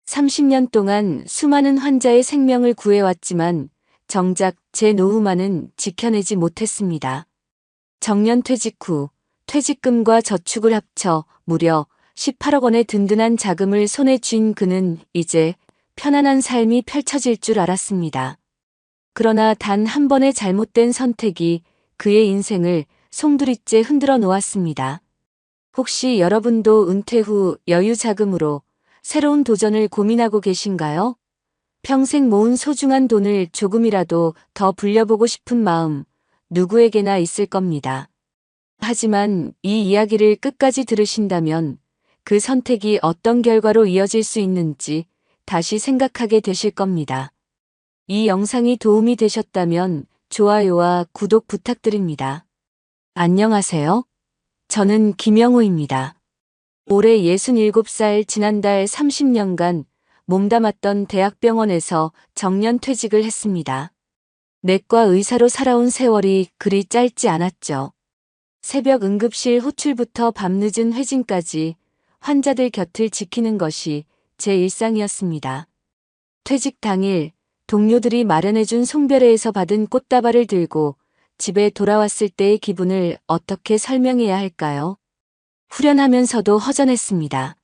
30년 동안 수많은 환자의 생명을 구해왔지만 정작 제 노후만은 지켜내지 못했습니다. 정년 퇴직 후 퇴직금과 저축을 합쳐 무려 18억 원의 든든한 자금을 손에 쥔 그는 이제 편안한 삶이 펼쳐질 줄 알았습니다. 그러나 단 한 번의 잘못된 선택이 그의 인생을 송두리째 흔들어 놓았습니다. 혹시 여러분도 은퇴 후 여유 자금으로 새로운 도전을 고민하고 계신가요? 평생 모은 소중한 돈을 조금이라도 더 불려보고 싶은 마음 누구에게나 있을 겁니다. 하지만 이 이야기를 끝까지 들으신다면 그 선택이 어떤 결과로 이어질 수 있는지 다시 생각하게 되실 겁니다. 이 영상이 도움이 되셨다면 좋아요와 구독 부탁드립니다. 안녕하세요. 저는 김영호입니다. 올해 67살 지난달 30년간 몸담았던 대학병원에서 정년 퇴직을 했습니다. 내과 의사로 살아온 세월이 그리 짧지 않았죠. 새벽 응급실 호출부터 밤늦은 회진까지 환자들 곁을 지키는 것이 제 일상이었습니다. 퇴직 당일 동료들이 마련해준 송별회에서 받은 꽃다발을 들고 집에 돌아왔을 때의 기분을 어떻게 설명해야 할까요? 후련하면서도 허전했습니다.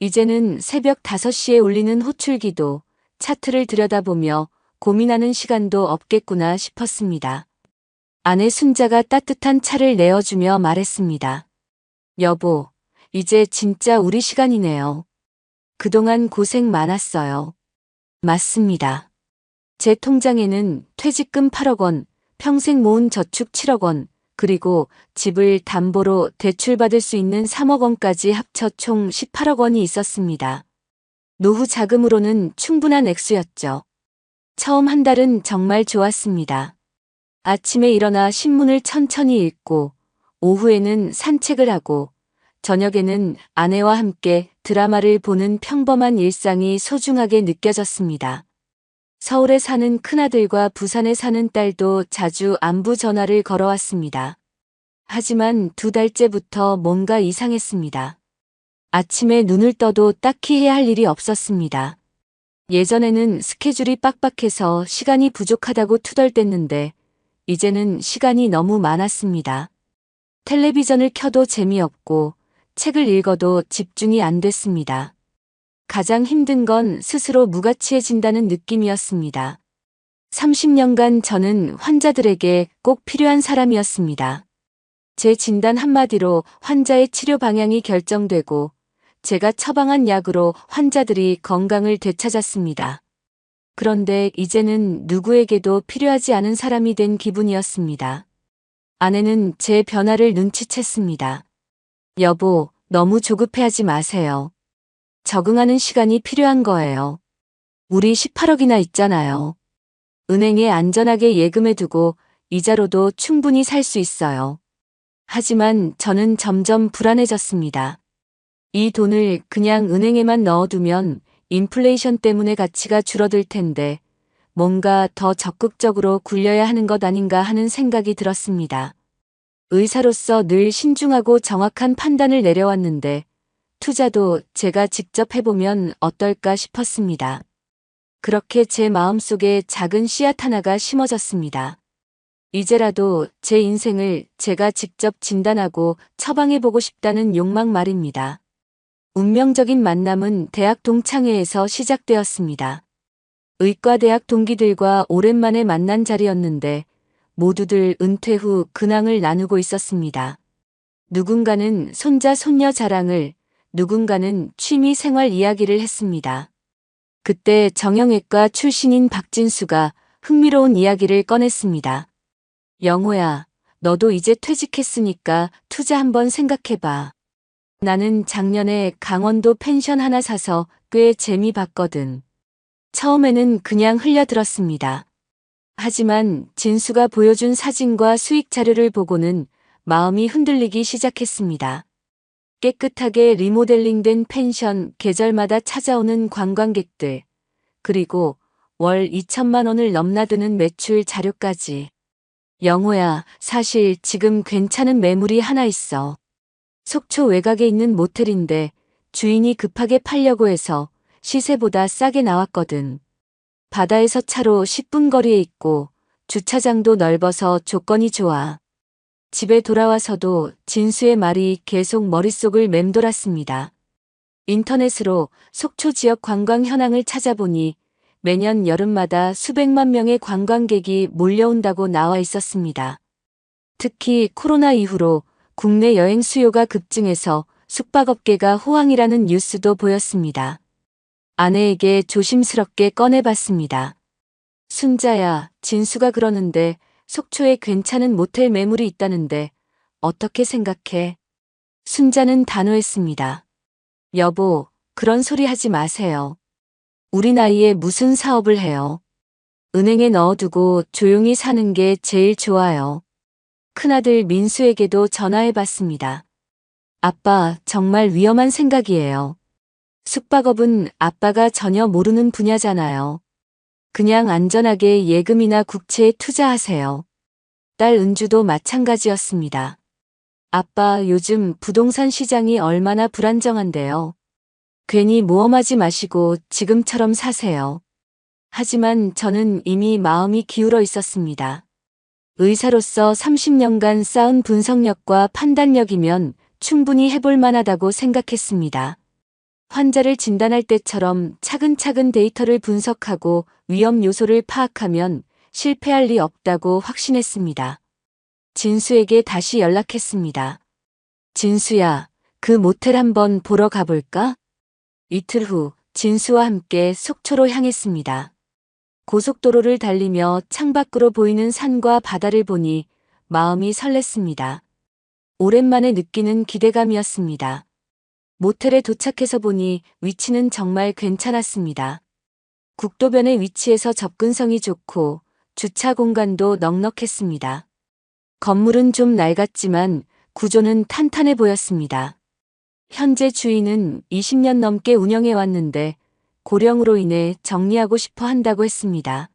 이제는 새벽 5시에 울리는 호출기도 차트를 들여다보며 고민하는 시간도 없겠구나 싶었습니다. 아내 순자가 따뜻한 차를 내어주며 말했습니다. 여보, 이제 진짜 우리 시간이네요. 그동안 고생 많았어요. 맞습니다. 제 통장에는 퇴직금 8억 원, 평생 모은 저축 7억 원, 그리고 집을 담보로 대출받을 수 있는 3억 원까지 합쳐 총 18억 원이 있었습니다. 노후 자금으로는 충분한 액수였죠. 처음 한 달은 정말 좋았습니다. 아침에 일어나 신문을 천천히 읽고, 오후에는 산책을 하고, 저녁에는 아내와 함께 드라마를 보는 평범한 일상이 소중하게 느껴졌습니다. 서울에 사는 큰아들과 부산에 사는 딸도 자주 안부 전화를 걸어왔습니다. 하지만 2달째부터 뭔가 이상했습니다. 아침에 눈을 떠도 딱히 해야 할 일이 없었습니다. 예전에는 스케줄이 빡빡해서 시간이 부족하다고 투덜댔는데 이제는 시간이 너무 많았습니다. 텔레비전을 켜도 재미없고 책을 읽어도 집중이 안 됐습니다. 가장 힘든 건 스스로 무가치해진다는 느낌이었습니다. 30년간 저는 환자들에게 꼭 필요한 사람이었습니다. 제 진단 한마디로 환자의 치료 방향이 결정되고 제가 처방한 약으로 환자들이 건강을 되찾았습니다. 그런데 이제는 누구에게도 필요하지 않은 사람이 된 기분이었습니다. 아내는 제 변화를 눈치챘습니다. 여보, 너무 조급해하지 마세요. 적응하는 시간이 필요한 거예요. 우리 18억이나 있잖아요. 은행에 안전하게 예금해두고 이자로도 충분히 살 수 있어요. 하지만 저는 점점 불안해졌습니다. 이 돈을 그냥 은행에만 넣어두면 인플레이션 때문에 가치가 줄어들 텐데 뭔가 더 적극적으로 굴려야 하는 것 아닌가 하는 생각이 들었습니다. 의사로서 늘 신중하고 정확한 판단을 내려왔는데 투자도 제가 직접 해보면 어떨까 싶었습니다. 그렇게 제 마음속에 작은 씨앗 하나가 심어졌습니다. 이제라도 제 인생을 제가 직접 진단하고 처방해보고 싶다는 욕망 말입니다. 운명적인 만남은 대학 동창회에서 시작되었습니다. 의과대학 동기들과 오랜만에 만난 자리였는데 모두들 은퇴 후 근황을 나누고 있었습니다. 누군가는 손자 손녀 자랑을, 누군가는 취미 생활 이야기를 했습니다. 그때 정형외과 출신인 박진수가 흥미로운 이야기를 꺼냈습니다. 영호야, 너도 이제 퇴직했으니까 투자 한번 생각해봐. 나는 작년에 강원도 펜션 하나 사서 꽤 재미 봤거든. 처음에는 그냥 흘려들었습니다. 하지만 진수가 보여준 사진과 수익 자료를 보고는 마음이 흔들리기 시작했습니다. 깨끗하게 리모델링된 펜션, 계절마다 찾아오는 관광객들, 그리고 월 2천만 원을 넘나드는 매출 자료까지. 영호야, 사실 지금 괜찮은 매물이 하나 있어. 속초 외곽에 있는 모텔인데 주인이 급하게 팔려고 해서 시세보다 싸게 나왔거든. 바다에서 차로 10분 거리에 있고 주차장도 넓어서 조건이 좋아. 집에 돌아와서도 진수의 말이 계속 머릿속을 맴돌았습니다. 인터넷으로 속초 지역 관광 현황을 찾아보니 매년 여름마다 수백만 명의 관광객이 몰려온다고 나와 있었습니다. 특히 코로나 이후로 국내 여행 수요가 급증해서 숙박업계가 호황이라는 뉴스도 보였습니다. 아내에게 조심스럽게 꺼내봤습니다. 순자야, 진수가 그러는데 속초에 괜찮은 모텔 매물이 있다는데 어떻게 생각해? 순자는 단호했습니다. 여보, 그런 소리 하지 마세요. 우리 나이에 무슨 사업을 해요? 은행에 넣어두고 조용히 사는 게 제일 좋아요. 큰아들 민수에게도 전화해봤습니다. 아빠, 정말 위험한 생각이에요. 숙박업은 아빠가 전혀 모르는 분야잖아요. 그냥 안전하게 예금이나 국채에 투자하세요. 딸 은주도 마찬가지였습니다. 아빠, 요즘 부동산 시장이 얼마나 불안정한데요. 괜히 모험하지 마시고 지금처럼 사세요. 하지만 저는 이미 마음이 기울어 있었습니다. 의사로서 30년간 쌓은 분석력과 판단력이면 충분히 해볼 만하다고 생각했습니다. 환자를 진단할 때처럼 차근차근 데이터를 분석하고 위험 요소를 파악하면 실패할 리 없다고 확신했습니다. 진수에게 다시 연락했습니다. 진수야, 그 모텔 한번 보러 가볼까? 이틀 후 진수와 함께 속초로 향했습니다. 고속도로를 달리며 창밖으로 보이는 산과 바다를 보니 마음이 설렜습니다. 오랜만에 느끼는 기대감이었습니다. 모텔에 도착해서 보니 위치는 정말 괜찮았습니다. 국도변에 위치해서 접근성이 좋고 주차 공간도 넉넉했습니다. 건물은 좀 낡았지만 구조는 탄탄해 보였습니다. 현재 주인은 20년 넘게 운영해 왔는데 고령으로 인해 정리하고 싶어 한다고 했습니다.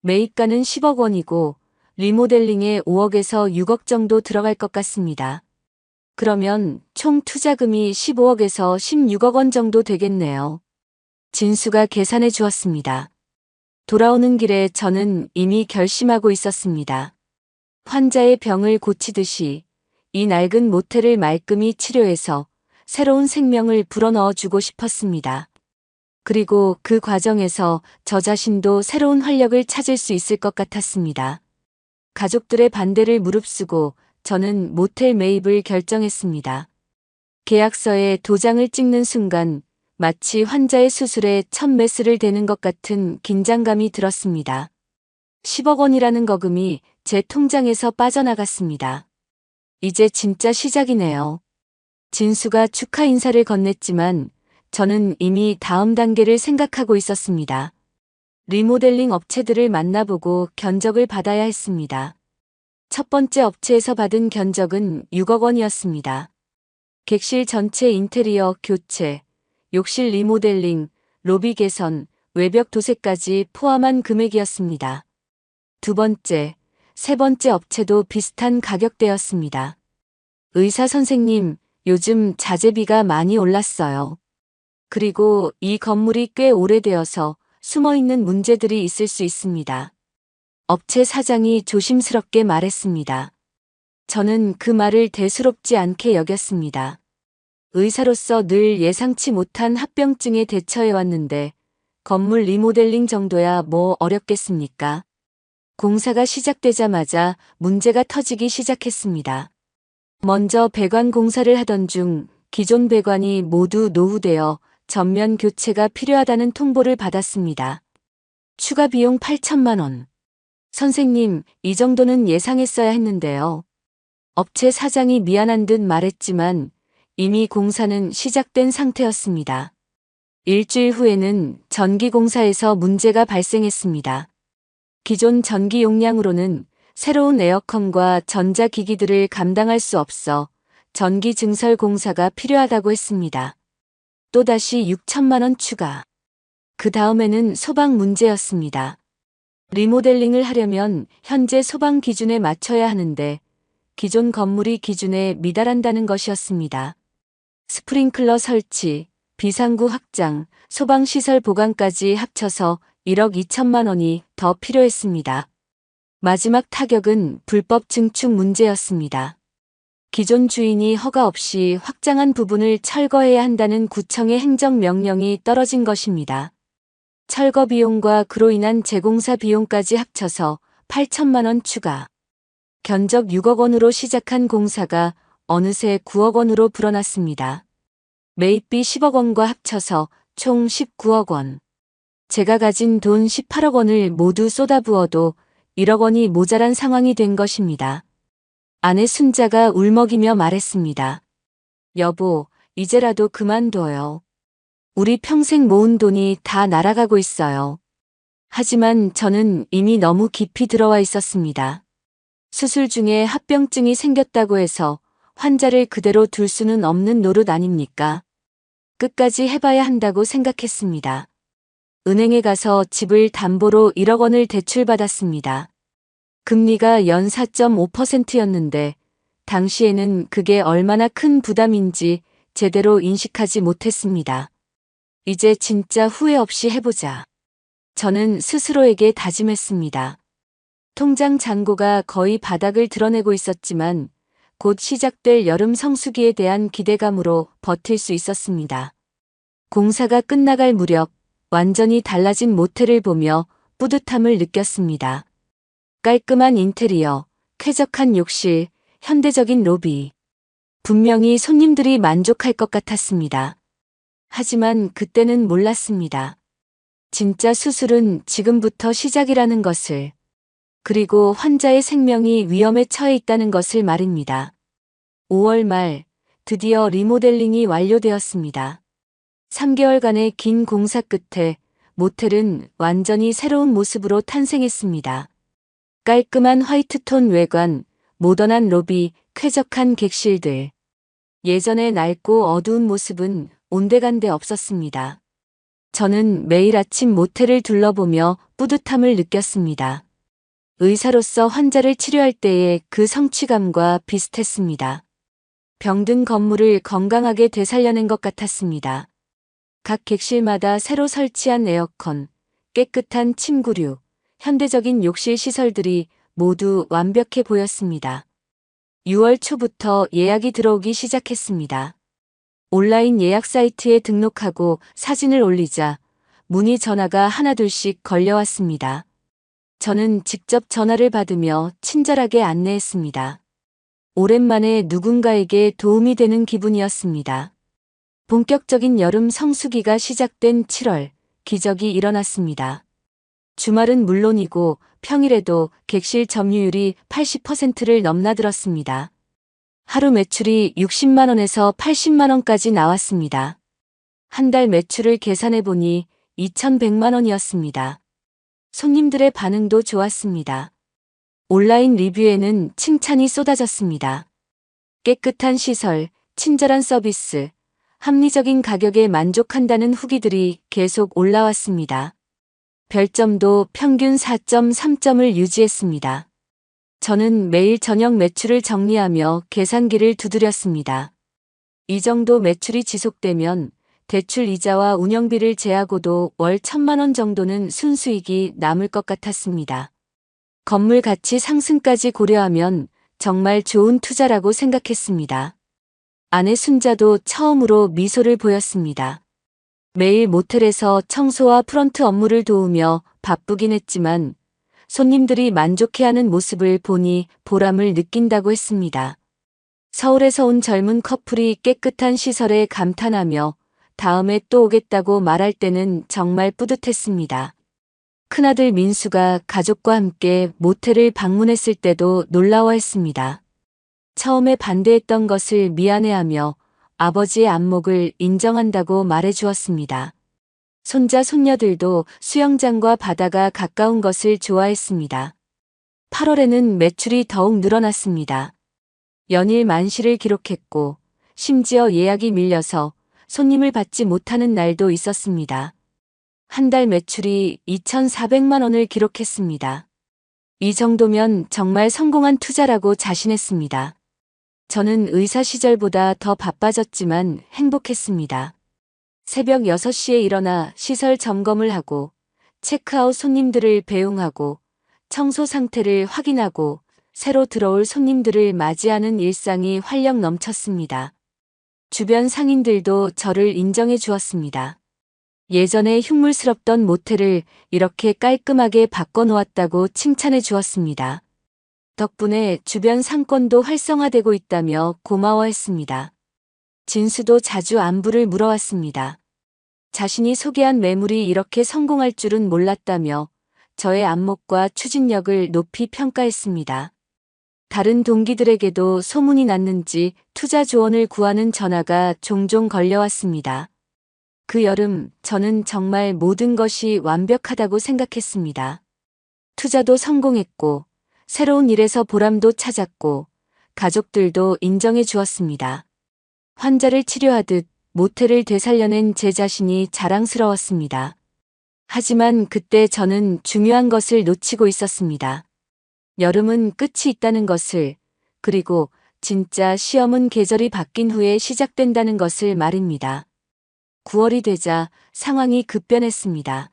매입가는 10억 원이고 리모델링에 5억에서 6억 정도 들어갈 것 같습니다. 그러면 총 투자금이 15억에서 16억 원 정도 되겠네요. 진수가 계산해 주었습니다. 돌아오는 길에 저는 이미 결심하고 있었습니다. 환자의 병을 고치듯이 이 낡은 모텔을 말끔히 치료해서 새로운 생명을 불어넣어주고 싶었습니다. 그리고 그 과정에서 저 자신도 새로운 활력을 찾을 수 있을 것 같았습니다. 가족들의 반대를 무릅쓰고 저는 모텔 매입을 결정했습니다. 계약서에 도장을 찍는 순간 마치 환자의 수술에 첫 메스를 대는 것 같은 긴장감이 들었습니다. 10억 원이라는 거금이 제 통장에서 빠져나갔습니다. 이제 진짜 시작이네요. 진수가 축하 인사를 건넸지만 저는 이미 다음 단계를 생각하고 있었습니다. 리모델링 업체들을 만나보고 견적을 받아야 했습니다. 첫 번째 업체에서 받은 견적은 6억 원이었습니다. 객실 전체 인테리어 교체, 욕실 리모델링, 로비 개선, 외벽 도색까지 포함한 금액이었습니다. 두 번째, 세 번째 업체도 비슷한 가격대였습니다. 의사 선생님, 요즘 자재비가 많이 올랐어요. 그리고 이 건물이 꽤 오래되어서 숨어있는 문제들이 있을 수 있습니다. 업체 사장이 조심스럽게 말했습니다. 저는 그 말을 대수롭지 않게 여겼습니다. 의사로서 늘 예상치 못한 합병증에 대처해왔는데 건물 리모델링 정도야 뭐 어렵겠습니까? 공사가 시작되자마자 문제가 터지기 시작했습니다. 먼저 배관 공사를 하던 중 기존 배관이 모두 노후되어 전면 교체가 필요하다는 통보를 받았습니다. 추가 비용 8천만 원. 선생님, 이 정도는 예상했어야 했는데요. 업체 사장이 미안한 듯 말했지만 이미 공사는 시작된 상태였습니다. 일주일 후에는 전기공사에서 문제가 발생했습니다. 기존 전기 용량으로는 새로운 에어컨과 전자기기들을 감당할 수 없어 전기 증설 공사가 필요하다고 했습니다. 또다시 6천만 원 추가. 그 다음에는 소방 문제였습니다. 리모델링을 하려면 현재 소방 기준에 맞춰야 하는데 기존 건물이 기준에 미달한다는 것이었습니다. 스프링클러 설치, 비상구 확장, 소방시설 보강까지 합쳐서 1억 2천만 원이 더 필요했습니다. 마지막 타격은 불법 증축 문제였습니다. 기존 주인이 허가 없이 확장한 부분을 철거해야 한다는 구청의 행정명령이 떨어진 것입니다. 철거 비용과 그로 인한 재공사 비용까지 합쳐서 8천만 원 추가. 견적 6억 원으로 시작한 공사가 어느새 9억 원으로 불어났습니다. 매입비 10억 원과 합쳐서 총 19억 원. 제가 가진 돈 18억 원을 모두 쏟아부어도 1억 원이 모자란 상황이 된 것입니다. 아내 순자가 울먹이며 말했습니다. 여보, 이제라도 그만둬요. 우리 평생 모은 돈이 다 날아가고 있어요. 하지만 저는 이미 너무 깊이 들어와 있었습니다. 수술 중에 합병증이 생겼다고 해서 환자를 그대로 둘 수는 없는 노릇 아닙니까? 끝까지 해봐야 한다고 생각했습니다. 은행에 가서 집을 담보로 1억 원을 대출받았습니다. 금리가 연 4.5%였는데 당시에는 그게 얼마나 큰 부담인지 제대로 인식하지 못했습니다. 이제 진짜 후회 없이 해보자. 저는 스스로에게 다짐했습니다. 통장 잔고가 거의 바닥을 드러내고 있었지만 곧 시작될 여름 성수기에 대한 기대감으로 버틸 수 있었습니다. 공사가 끝나갈 무렵 완전히 달라진 모텔을 보며 뿌듯함을 느꼈습니다. 깔끔한 인테리어, 쾌적한 욕실, 현대적인 로비. 분명히 손님들이 만족할 것 같았습니다. 하지만 그때는 몰랐습니다. 진짜 수술은 지금부터 시작이라는 것을. 그리고 환자의 생명이 위험에 처해 있다는 것을 말입니다. 5월 말 드디어 리모델링이 완료되었습니다. 3개월간의 긴 공사 끝에 모텔은 완전히 새로운 모습으로 탄생했습니다. 깔끔한 화이트톤 외관, 모던한 로비, 쾌적한 객실들. 예전의 낡고 어두운 모습은 온데간데 없었습니다. 저는 매일 아침 모텔을 둘러보며 뿌듯함을 느꼈습니다. 의사로서 환자를 치료할 때의 그 성취감과 비슷했습니다. 병든 건물을 건강하게 되살려낸 것 같았습니다. 각 객실마다 새로 설치한 에어컨, 깨끗한 침구류, 현대적인 욕실 시설들이 모두 완벽해 보였습니다. 6월 초부터 예약이 들어오기 시작했습니다. 온라인 예약 사이트에 등록하고 사진을 올리자 문의 전화가 하나둘씩 걸려왔습니다. 저는 직접 전화를 받으며 친절하게 안내했습니다. 오랜만에 누군가에게 도움이 되는 기분이었습니다. 본격적인 여름 성수기가 시작된 7월, 기적이 일어났습니다. 주말은 물론이고 평일에도 객실 점유율이 80%를 넘나들었습니다. 하루 매출이 60만 원에서 80만 원까지 나왔습니다. 한 달 매출을 계산해 보니 2,100만 원이었습니다. 손님들의 반응도 좋았습니다. 온라인 리뷰에는 칭찬이 쏟아졌습니다. 깨끗한 시설, 친절한 서비스, 합리적인 가격에 만족한다는 후기들이 계속 올라왔습니다. 별점도 평균 4.3점을 유지했습니다. 저는 매일 저녁 매출을 정리하며 계산기를 두드렸습니다. 이 정도 매출이 지속되면 대출 이자와 운영비를 제하고도 월 1,000만 원 정도는 순수익이 남을 것 같았습니다. 건물 가치 상승까지 고려하면 정말 좋은 투자라고 생각했습니다. 아내 순자도 처음으로 미소를 보였습니다. 매일 모텔에서 청소와 프런트 업무를 도우며 바쁘긴 했지만 손님들이 만족해하는 모습을 보니 보람을 느낀다고 했습니다. 서울에서 온 젊은 커플이 깨끗한 시설에 감탄하며 다음에 또 오겠다고 말할 때는 정말 뿌듯했습니다. 큰아들 민수가 가족과 함께 모텔을 방문했을 때도 놀라워했습니다. 처음에 반대했던 것을 미안해하며 아버지의 안목을 인정한다고 말해주었습니다. 손자 손녀들도 수영장과 바다가 가까운 것을 좋아했습니다. 8월에는 매출이 더욱 늘어났습니다. 연일 만실을 기록했고 심지어 예약이 밀려서 손님을 받지 못하는 날도 있었습니다. 한 달 매출이 2,400만 원을 기록했습니다. 이 정도면 정말 성공한 투자라고 자신했습니다. 저는 의사 시절보다 더 바빠졌지만 행복했습니다. 새벽 6시에 일어나 시설 점검을 하고 체크아웃 손님들을 배웅하고 청소 상태를 확인하고 새로 들어올 손님들을 맞이하는 일상이 활력 넘쳤습니다. 주변 상인들도 저를 인정해 주었습니다. 예전에 흉물스럽던 모텔을 이렇게 깔끔하게 바꿔놓았다고 칭찬해 주었습니다. 덕분에 주변 상권도 활성화되고 있다며 고마워했습니다. 진수도 자주 안부를 물어왔습니다. 자신이 소개한 매물이 이렇게 성공할 줄은 몰랐다며 저의 안목과 추진력을 높이 평가했습니다. 다른 동기들에게도 소문이 났는지 투자 조언을 구하는 전화가 종종 걸려왔습니다. 그 여름 저는 정말 모든 것이 완벽하다고 생각했습니다. 투자도 성공했고 새로운 일에서 보람도 찾았고 가족들도 인정해 주었습니다. 환자를 치료하듯 모텔을 되살려낸 제 자신이 자랑스러웠습니다. 하지만 그때 저는 중요한 것을 놓치고 있었습니다. 여름은 끝이 있다는 것을, 그리고 진짜 시험은 계절이 바뀐 후에 시작된다는 것을 말입니다. 9월이 되자 상황이 급변했습니다.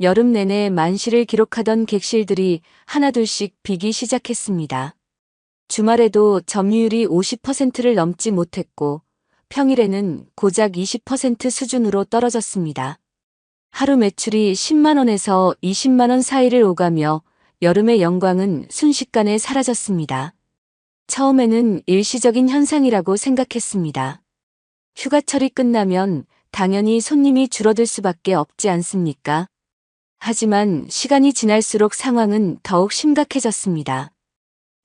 여름 내내 만실을 기록하던 객실들이 하나둘씩 비기 시작했습니다. 주말에도 점유율이 50%를 넘지 못했고 평일에는 고작 20% 수준으로 떨어졌습니다. 하루 매출이 10만 원에서 20만 원 사이를 오가며 여름의 영광은 순식간에 사라졌습니다. 처음에는 일시적인 현상이라고 생각했습니다. 휴가철이 끝나면 당연히 손님이 줄어들 수밖에 없지 않습니까? 하지만 시간이 지날수록 상황은 더욱 심각해졌습니다.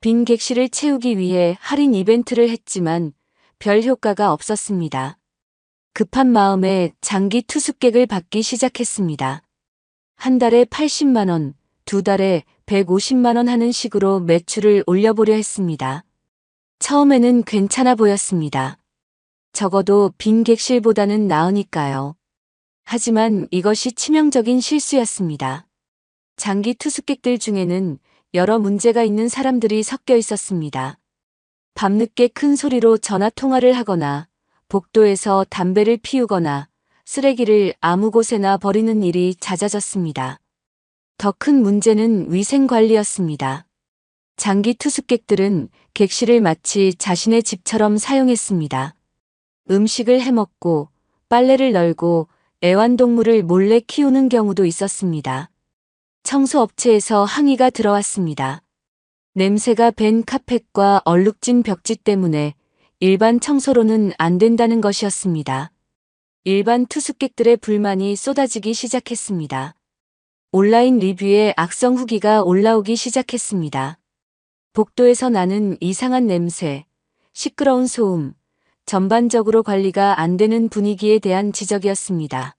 빈 객실을 채우기 위해 할인 이벤트를 했지만 별 효과가 없었습니다. 급한 마음에 장기 투숙객을 받기 시작했습니다. 한 달에 80만 원, 두 달에 150만 원 하는 식으로 매출을 올려보려 했습니다. 처음에는 괜찮아 보였습니다. 적어도 빈 객실보다는 나으니까요. 하지만 이것이 치명적인 실수였습니다. 장기 투숙객들 중에는 여러 문제가 있는 사람들이 섞여 있었습니다. 밤늦게 큰 소리로 전화 통화를 하거나 복도에서 담배를 피우거나 쓰레기를 아무 곳에나 버리는 일이 잦아졌습니다. 더 큰 문제는 위생관리였습니다. 장기 투숙객들은 객실을 마치 자신의 집처럼 사용했습니다. 음식을 해먹고 빨래를 널고 애완동물을 몰래 키우는 경우도 있었습니다. 청소업체에서 항의가 들어왔습니다. 냄새가 밴 카펫과 얼룩진 벽지 때문에 일반 청소로는 안 된다는 것이었습니다. 일반 투숙객들의 불만이 쏟아지기 시작했습니다. 온라인 리뷰에 악성 후기가 올라오기 시작했습니다. 복도에서 나는 이상한 냄새, 시끄러운 소음, 전반적으로 관리가 안 되는 분위기에 대한 지적이었습니다.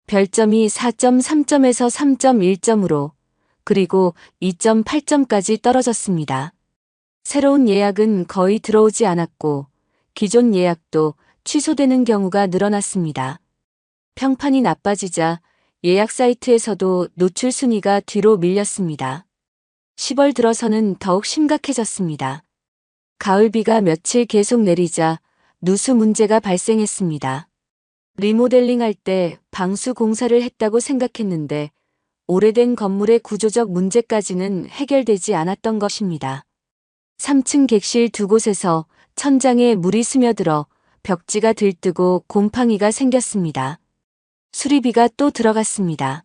별점이 4.3점에서 3.1점으로 그리고 2.8점까지 떨어졌습니다. 새로운 예약은 거의 들어오지 않았고 기존 예약도 취소되는 경우가 늘어났습니다. 평판이 나빠지자 예약 사이트에서도 노출 순위가 뒤로 밀렸습니다. 10월 들어서는 더욱 심각해졌습니다. 가을비가 며칠 계속 내리자 누수 문제가 발생했습니다. 리모델링할 때 방수 공사를 했다고 생각했는데 오래된 건물의 구조적 문제까지는 해결되지 않았던 것입니다. 3층 객실 두 곳에서 천장에 물이 스며들어 벽지가 들뜨고 곰팡이가 생겼습니다. 수리비가 또 들어갔습니다.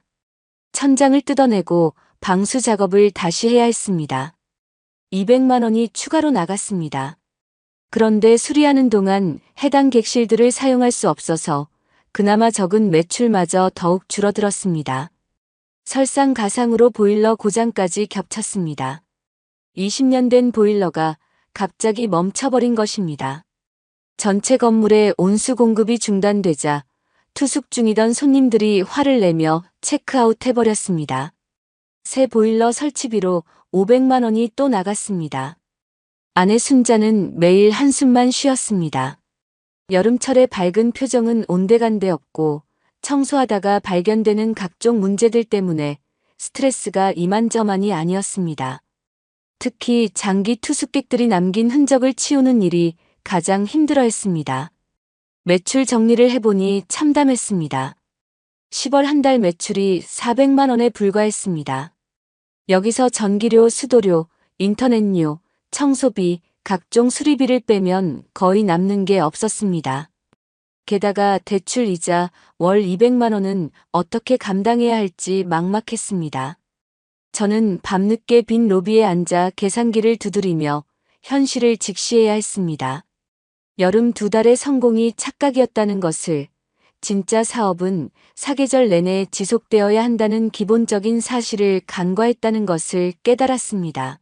천장을 뜯어내고 방수 작업을 다시 해야 했습니다. 200만 원이 추가로 나갔습니다. 그런데 수리하는 동안 해당 객실들을 사용할 수 없어서 그나마 적은 매출마저 더욱 줄어들었습니다. 설상가상으로 보일러 고장까지 겹쳤습니다. 20년 된 보일러가 갑자기 멈춰버린 것입니다. 전체 건물의 온수 공급이 중단되자 투숙 중이던 손님들이 화를 내며 체크아웃 해버렸습니다. 새 보일러 설치비로 500만 원이 또 나갔습니다. 아내 순자는 매일 한숨만 쉬었습니다. 여름철의 밝은 표정은 온데간데 없고 청소하다가 발견되는 각종 문제들 때문에 스트레스가 이만저만이 아니었습니다. 특히 장기 투숙객들이 남긴 흔적을 치우는 일이 가장 힘들어했습니다. 매출 정리를 해보니 참담했습니다. 10월 한 달 매출이 400만 원에 불과했습니다. 여기서 전기료, 수도료, 인터넷료, 청소비, 각종 수리비를 빼면 거의 남는 게 없었습니다. 게다가 대출 이자 월 200만 원은 어떻게 감당해야 할지 막막했습니다. 저는 밤늦게 빈 로비에 앉아 계산기를 두드리며 현실을 직시해야 했습니다. 여름 2달의 성공이 착각이었다는 것을, 진짜 사업은 사계절 내내 지속되어야 한다는 기본적인 사실을 간과했다는 것을 깨달았습니다.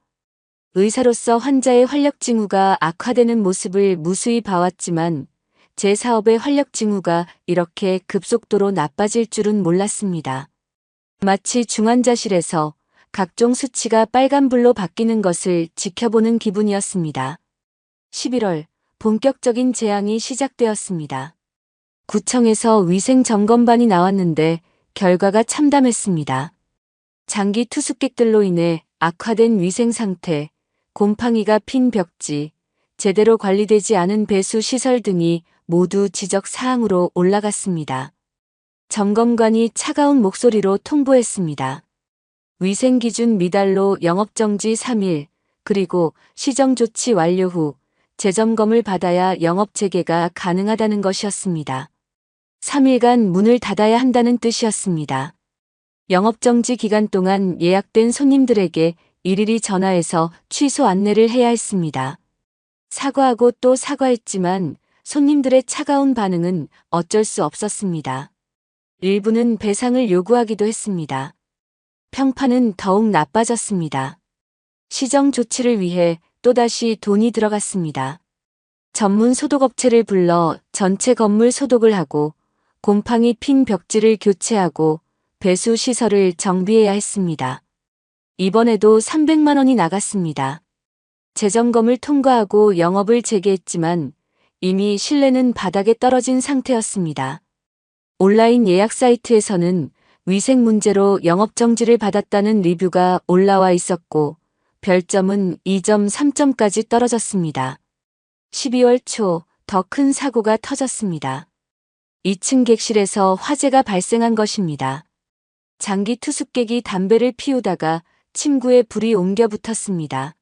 의사로서 환자의 활력 징후가 악화되는 모습을 무수히 봐왔지만 제 사업의 활력 징후가 이렇게 급속도로 나빠질 줄은 몰랐습니다. 마치 중환자실에서 각종 수치가 빨간불로 바뀌는 것을 지켜보는 기분이었습니다. 11월, 본격적인 재앙이 시작되었습니다. 구청에서 위생점검반이 나왔는데 결과가 참담했습니다. 장기 투숙객들로 인해 악화된 위생 상태, 곰팡이가 핀 벽지, 제대로 관리되지 않은 배수 시설 등이 모두 지적 사항으로 올라갔습니다. 점검관이 차가운 목소리로 통보했습니다. 위생기준 미달로 영업정지 3일, 그리고 시정조치 완료 후 재점검을 받아야 영업 재개가 가능하다는 것이었습니다. 3일간 문을 닫아야 한다는 뜻이었습니다. 영업정지 기간 동안 예약된 손님들에게 일일이 전화해서 취소 안내를 해야 했습니다. 사과하고 또 사과했지만 손님들의 차가운 반응은 어쩔 수 없었습니다. 일부는 배상을 요구하기도 했습니다. 평판은 더욱 나빠졌습니다. 시정 조치를 위해 또다시 돈이 들어갔습니다. 전문 소독업체를 불러 전체 건물 소독을 하고 곰팡이 핀 벽지를 교체하고 배수 시설을 정비해야 했습니다. 이번에도 300만 원이 나갔습니다. 재점검을 통과하고 영업을 재개했지만 이미 신뢰는 바닥에 떨어진 상태였습니다. 온라인 예약 사이트에서는 위생 문제로 영업정지를 받았다는 리뷰가 올라와 있었고 별점은 2점, 3점까지 떨어졌습니다. 12월 초 더 큰 사고가 터졌습니다. 2층 객실에서 화재가 발생한 것입니다. 장기 투숙객이 담배를 피우다가 침구에 불이 옮겨 붙었습니다.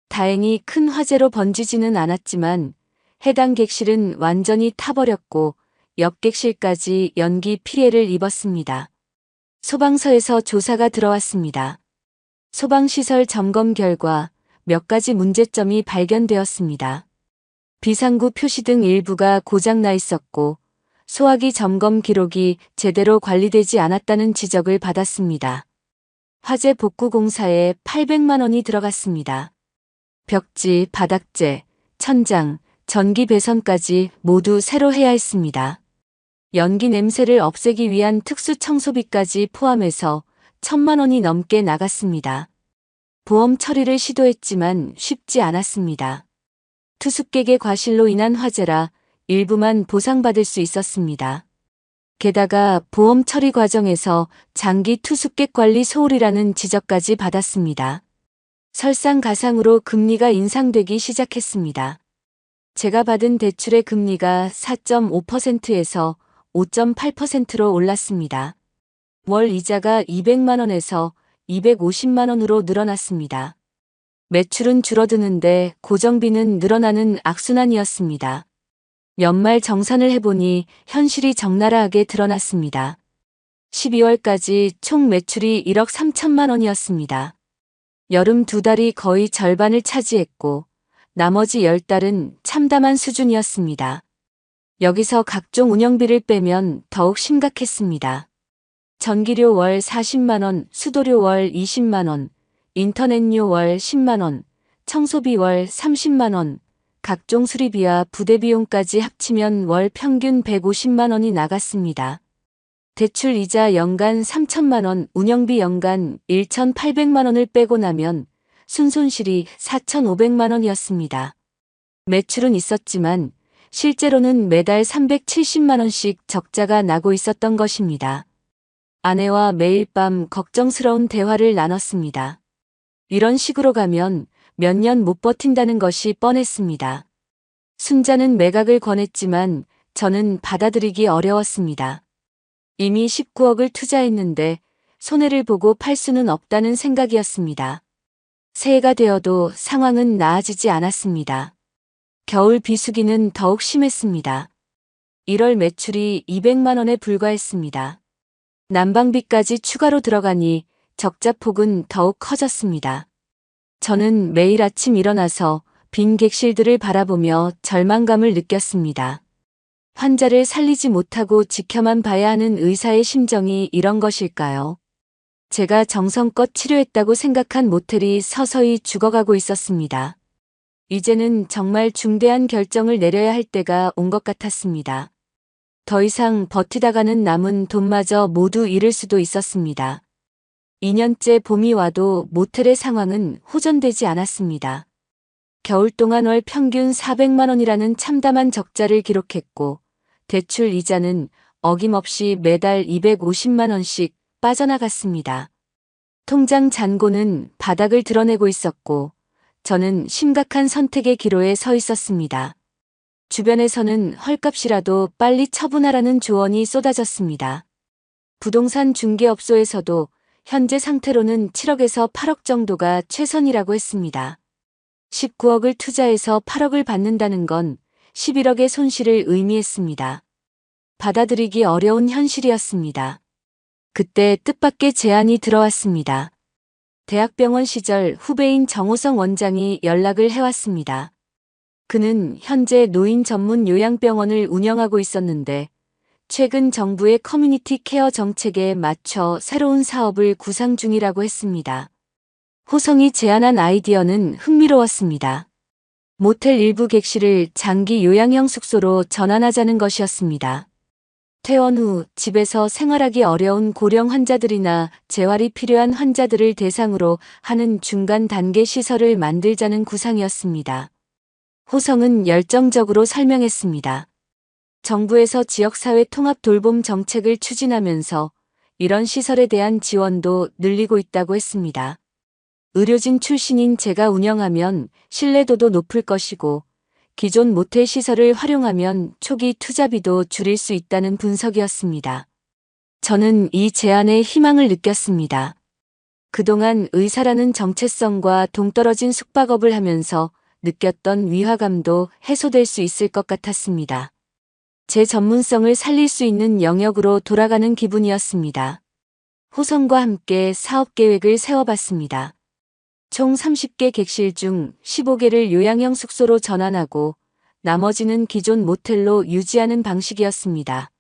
다행히 큰 화재로 번지지는 않았지만 해당 객실은 완전히 타버렸고 옆 객실까지 연기 피해를 입었습니다. 소방서에서 조사가 들어왔습니다. 소방시설 점검 결과 몇 가지 문제점이 발견되었습니다. 비상구 표시 등 일부가 고장나 있었고 소화기 점검 기록이 제대로 관리되지 않았다는 지적을 받았습니다. 화재 복구 공사에 800만 원이 들어갔습니다. 벽지, 바닥재, 천장, 전기 배선까지 모두 새로 해야 했습니다. 연기 냄새를 없애기 위한 특수 청소비까지 포함해서 1,000만 원이 넘게 나갔습니다. 보험 처리를 시도했지만 쉽지 않았습니다. 투숙객의 과실로 인한 화재라 일부만 보상받을 수 있었습니다. 게다가 보험 처리 과정에서 장기 투숙객 관리 소홀이라는 지적까지 받았습니다. 설상가상으로 금리가 인상되기 시작했습니다. 제가 받은 대출의 금리가 4.5%에서 5.8%로 올랐습니다. 월 이자가 200만 원에서 250만 원으로 늘어났습니다. 매출은 줄어드는데 고정비는 늘어나는 악순환이었습니다. 연말 정산을 해보니 현실이 적나라하게 드러났습니다. 12월까지 총 매출이 1억 3천만 원이었습니다. 여름 2달이 거의 절반을 차지했고 나머지 10달은 참담한 수준이었습니다. 여기서 각종 운영비를 빼면 더욱 심각했습니다. 전기료 월 40만 원, 수도료 월 20만 원, 인터넷료 월 10만 원, 청소비 월 30만 원, 각종 수리비와 부대비용까지 합치면 월 평균 150만 원이 나갔습니다. 대출 이자 연간 3천만 원, 운영비 연간 1,800만 원을 빼고 나면 순손실이 4,500만 원이었습니다. 매출은 있었지만 실제로는 매달 370만 원씩 적자가 나고 있었던 것입니다. 아내와 매일 밤 걱정스러운 대화를 나눴습니다. 이런 식으로 가면 몇 년 못 버틴다는 것이 뻔했습니다. 순자는 매각을 권했지만 저는 받아들이기 어려웠습니다. 이미 19억을 투자했는데 손해를 보고 팔 수는 없다는 생각이었습니다. 새해가 되어도 상황은 나아지지 않았습니다. 겨울 비수기는 더욱 심했습니다. 1월 매출이 200만 원에 불과했습니다. 난방비까지 추가로 들어가니 적자폭은 더욱 커졌습니다. 저는 매일 아침 일어나서 빈 객실들을 바라보며 절망감을 느꼈습니다. 환자를 살리지 못하고 지켜만 봐야 하는 의사의 심정이 이런 것일까요? 제가 정성껏 치료했다고 생각한 모텔이 서서히 죽어가고 있었습니다. 이제는 정말 중대한 결정을 내려야 할 때가 온 것 같았습니다. 더 이상 버티다가는 남은 돈마저 모두 잃을 수도 있었습니다. 2년째 봄이 와도 모텔의 상황은 호전되지 않았습니다. 겨울 동안 월 평균 400만 원이라는 참담한 적자를 기록했고 대출 이자는 어김없이 매달 250만 원씩 빠져나갔습니다. 통장 잔고는 바닥을 드러내고 있었고 저는 심각한 선택의 기로에 서 있었습니다. 주변에서는 헐값이라도 빨리 처분하라는 조언이 쏟아졌습니다. 부동산 중개업소에서도 현재 상태로는 7억에서 8억 정도가 최선이라고 했습니다. 19억을 투자해서 8억을 받는다는 건 11억의 손실을 의미했습니다. 받아들이기 어려운 현실이었습니다. 그때 뜻밖의 제안이 들어왔습니다. 대학병원 시절 후배인 정호성 원장이 연락을 해왔습니다. 그는 현재 노인 전문 요양병원을 운영하고 있었는데 최근 정부의 커뮤니티 케어 정책에 맞춰 새로운 사업을 구상 중이라고 했습니다. 호성이 제안한 아이디어는 흥미로웠습니다. 모텔 일부 객실을 장기 요양형 숙소로 전환하자는 것이었습니다. 퇴원 후 집에서 생활하기 어려운 고령 환자들이나 재활이 필요한 환자들을 대상으로 하는 중간 단계 시설을 만들자는 구상이었습니다. 호성은 열정적으로 설명했습니다. 정부에서 지역사회 통합 돌봄 정책을 추진하면서 이런 시설에 대한 지원도 늘리고 있다고 했습니다. 의료진 출신인 제가 운영하면 신뢰도도 높을 것이고 기존 모텔 시설을 활용하면 초기 투자비도 줄일 수 있다는 분석이었습니다. 저는 이 제안에 희망을 느꼈습니다. 그동안 의사라는 정체성과 동떨어진 숙박업을 하면서 느꼈던 위화감도 해소될 수 있을 것 같았습니다. 제 전문성을 살릴 수 있는 영역으로 돌아가는 기분이었습니다. 호성과 함께 사업 계획을 세워봤습니다. 총 30개 객실 중 15개를 요양형 숙소로 전환하고 나머지는 기존 모텔로 유지하는 방식이었습니다.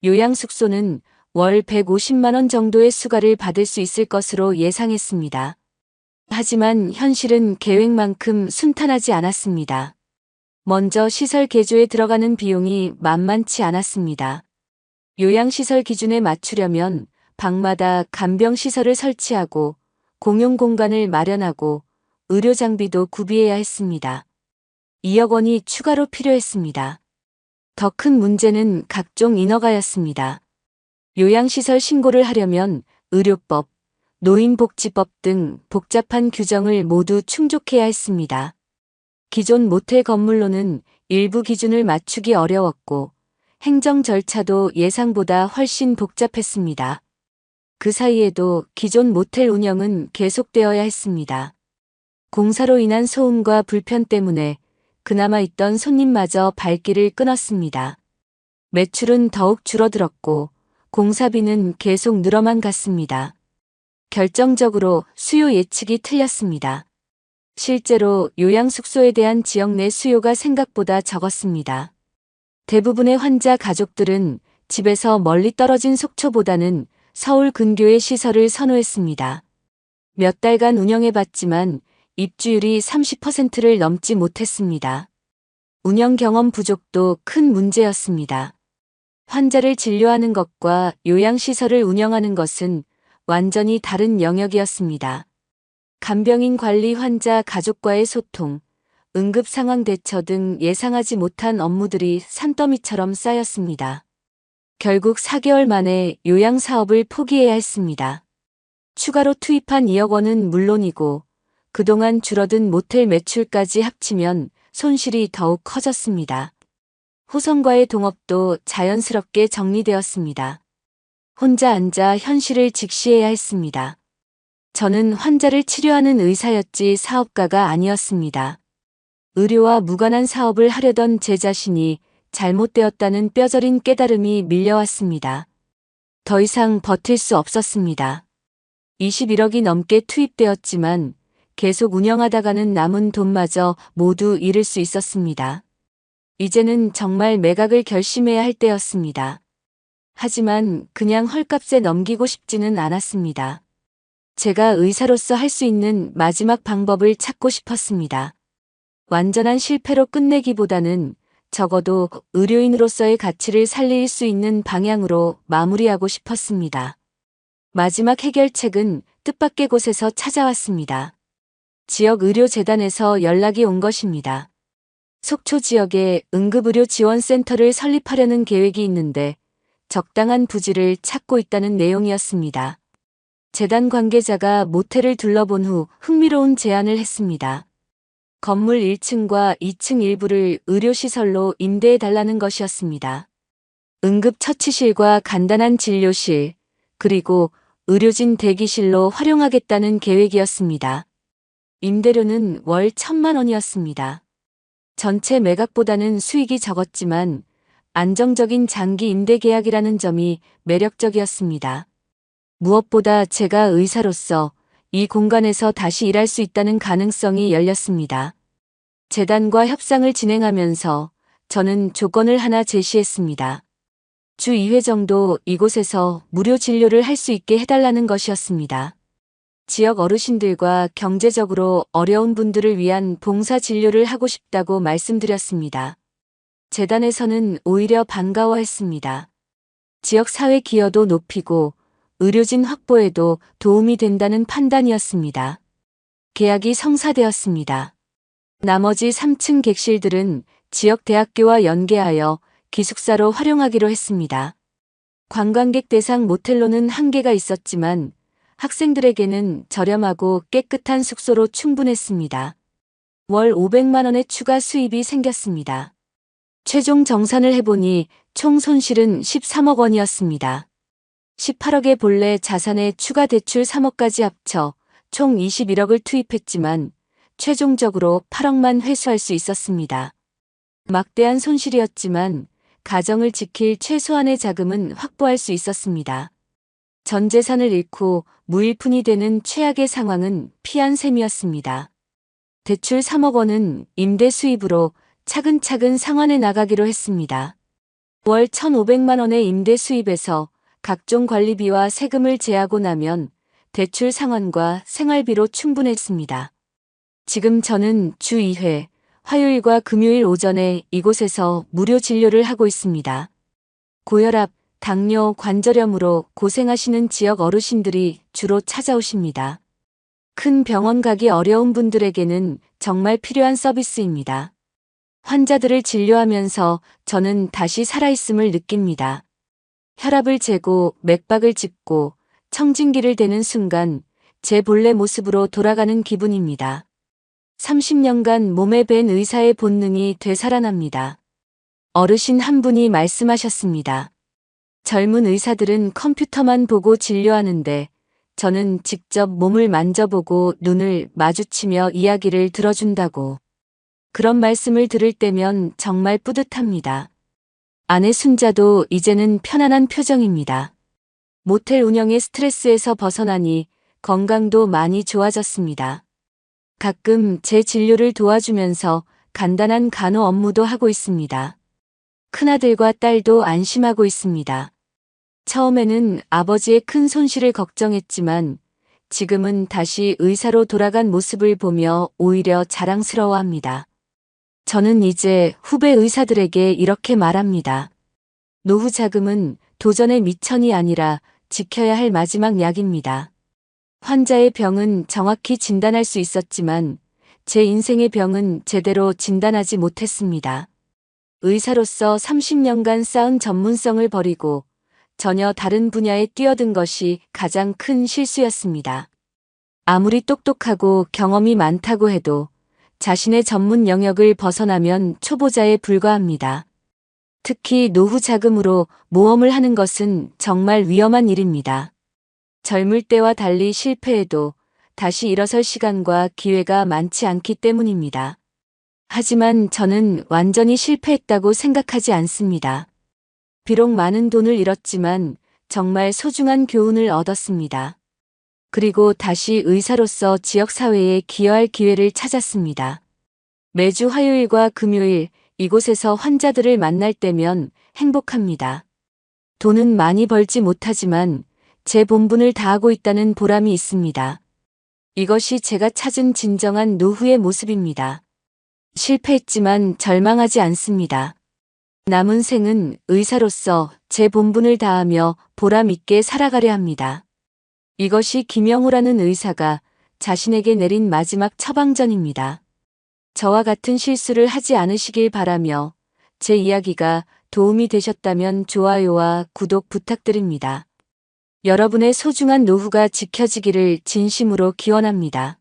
요양 숙소는 월 150만 원 정도의 수가를 받을 수 있을 것으로 예상했습니다. 하지만 현실은 계획만큼 순탄하지 않았습니다. 먼저 시설 개조에 들어가는 비용이 만만치 않았습니다. 요양시설 기준에 맞추려면 방마다 간병시설을 설치하고 공용 공간을 마련하고 의료 장비도 구비해야 했습니다. 2억 원이 추가로 필요했습니다. 더 큰 문제는 각종 인허가였습니다. 요양시설 신고를 하려면 의료법, 노인복지법 등 복잡한 규정을 모두 충족해야 했습니다. 기존 모텔 건물로는 일부 기준을 맞추기 어려웠고 행정 절차도 예상보다 훨씬 복잡했습니다. 그 사이에도 기존 모텔 운영은 계속되어야 했습니다. 공사로 인한 소음과 불편 때문에 그나마 있던 손님마저 발길을 끊었습니다. 매출은 더욱 줄어들었고 공사비는 계속 늘어만 갔습니다. 결정적으로 수요 예측이 틀렸습니다. 실제로 요양숙소에 대한 지역 내 수요가 생각보다 적었습니다. 대부분의 환자 가족들은 집에서 멀리 떨어진 속초보다는 서울 근교의 시설을 선호했습니다. 몇 달간 운영해봤지만 입주율이 30%를 넘지 못했습니다. 운영 경험 부족도 큰 문제였습니다. 환자를 진료하는 것과 요양시설을 운영하는 것은 완전히 다른 영역이었습니다. 간병인 관리, 환자 가족과의 소통, 응급 상황 대처 등 예상하지 못한 업무들이 산더미처럼 쌓였습니다. 결국 4개월 만에 요양 사업을 포기해야 했습니다. 추가로 투입한 2억 원은 물론이고 그동안 줄어든 모텔 매출까지 합치면 손실이 더욱 커졌습니다. 후손과의 동업도 자연스럽게 정리되었습니다. 혼자 앉아 현실을 직시해야 했습니다. 저는 환자를 치료하는 의사였지 사업가가 아니었습니다. 의료와 무관한 사업을 하려던 제 자신이 잘못되었다는 뼈저린 깨달음이 밀려왔습니다. 더 이상 버틸 수 없었습니다. 21억이 넘게 투입되었지만 계속 운영하다가는 남은 돈마저 모두 잃을 수 있었습니다. 이제는 정말 매각을 결심해야 할 때였습니다. 하지만 그냥 헐값에 넘기고 싶지는 않았습니다. 제가 의사로서 할 수 있는 마지막 방법을 찾고 싶었습니다. 완전한 실패로 끝내기보다는 적어도 의료인으로서의 가치를 살릴 수 있는 방향으로 마무리하고 싶었습니다. 마지막 해결책은 뜻밖의 곳에서 찾아왔습니다. 지역의료재단에서 연락이 온 것입니다. 속초 지역에 응급의료지원센터를 설립하려는 계획이 있는데 적당한 부지를 찾고 있다는 내용이었습니다. 재단 관계자가 모텔을 둘러본 후 흥미로운 제안을 했습니다. 건물 1층과 2층 일부를 의료시설로 임대해달라는 것이었습니다. 응급처치실과 간단한 진료실, 그리고 의료진 대기실로 활용하겠다는 계획이었습니다. 임대료는 월 1,000만 원이었습니다. 전체 매각보다는 수익이 적었지만 안정적인 장기 임대 계약이라는 점이 매력적이었습니다. 무엇보다 제가 의사로서 이 공간에서 다시 일할 수 있다는 가능성이 열렸습니다. 재단과 협상을 진행하면서 저는 조건을 하나 제시했습니다. 주 2회 정도 이곳에서 무료 진료를 할 수 있게 해달라는 것이었습니다. 지역 어르신들과 경제적으로 어려운 분들을 위한 봉사 진료를 하고 싶다고 말씀드렸습니다. 재단에서는 오히려 반가워했습니다. 지역 사회 기여도 높이고 의료진 확보에도 도움이 된다는 판단이었습니다. 계약이 성사되었습니다. 나머지 3층 객실들은 지역 대학교와 연계하여 기숙사로 활용하기로 했습니다. 관광객 대상 모텔로는 한계가 있었지만 학생들에게는 저렴하고 깨끗한 숙소로 충분했습니다. 월 500만 원의 추가 수입이 생겼습니다. 최종 정산을 해보니 총 손실은 13억 원이었습니다. 18억의 본래 자산에 추가 대출 3억까지 합쳐 총 21억을 투입했지만 최종적으로 8억만 회수할 수 있었습니다. 막대한 손실이었지만 가정을 지킬 최소한의 자금은 확보할 수 있었습니다. 전 재산을 잃고 무일푼이 되는 최악의 상황은 피한 셈이었습니다. 대출 3억 원은 임대 수입으로 차근차근 상환해 나가기로 했습니다. 월 1,500만 원의 임대 수입에서 각종 관리비와 세금을 제하고 나면 대출 상환과 생활비로 충분했습니다. 지금 저는 주 2회, 화요일과 금요일 오전에 이곳에서 무료 진료를 하고 있습니다. 고혈압, 당뇨, 관절염으로 고생하시는 지역 어르신들이 주로 찾아오십니다. 큰 병원 가기 어려운 분들에게는 정말 필요한 서비스입니다. 환자들을 진료하면서 저는 다시 살아있음을 느낍니다. 혈압을 재고 맥박을 짚고 청진기를 대는 순간 제 본래 모습으로 돌아가는 기분입니다. 30년간 몸에 밴 의사의 본능이 되살아납니다. 어르신 한 분이 말씀하셨습니다. 젊은 의사들은 컴퓨터만 보고 진료하는데 저는 직접 몸을 만져보고 눈을 마주치며 이야기를 들어준다고. 그런 말씀을 들을 때면 정말 뿌듯합니다. 아내 순자도 이제는 편안한 표정입니다. 모텔 운영의 스트레스에서 벗어나니 건강도 많이 좋아졌습니다. 가끔 제 진료를 도와주면서 간단한 간호 업무도 하고 있습니다. 큰아들과 딸도 안심하고 있습니다. 처음에는 아버지의 큰 손실을 걱정했지만 지금은 다시 의사로 돌아간 모습을 보며 오히려 자랑스러워합니다. 저는 이제 후배 의사들에게 이렇게 말합니다. 노후 자금은 도전의 미천이 아니라 지켜야 할 마지막 약입니다. 환자의 병은 정확히 진단할 수 있었지만 제 인생의 병은 제대로 진단하지 못했습니다. 의사로서 30년간 쌓은 전문성을 버리고 전혀 다른 분야에 뛰어든 것이 가장 큰 실수였습니다. 아무리 똑똑하고 경험이 많다고 해도 자신의 전문 영역을 벗어나면 초보자에 불과합니다. 특히 노후 자금으로 모험을 하는 것은 정말 위험한 일입니다. 젊을 때와 달리 실패해도 다시 일어설 시간과 기회가 많지 않기 때문입니다. 하지만 저는 완전히 실패했다고 생각하지 않습니다. 비록 많은 돈을 잃었지만 정말 소중한 교훈을 얻었습니다. 그리고 다시 의사로서 지역사회에 기여할 기회를 찾았습니다. 매주 화요일과 금요일 이곳에서 환자들을 만날 때면 행복합니다. 돈은 많이 벌지 못하지만 제 본분을 다하고 있다는 보람이 있습니다. 이것이 제가 찾은 진정한 노후의 모습입니다. 실패했지만 절망하지 않습니다. 남은 생은 의사로서 제 본분을 다하며 보람 있게 살아가려 합니다. 이것이 김영호라는 의사가 자신에게 내린 마지막 처방전입니다. 저와 같은 실수를 하지 않으시길 바라며 제 이야기가 도움이 되셨다면 좋아요와 구독 부탁드립니다. 여러분의 소중한 노후가 지켜지기를 진심으로 기원합니다.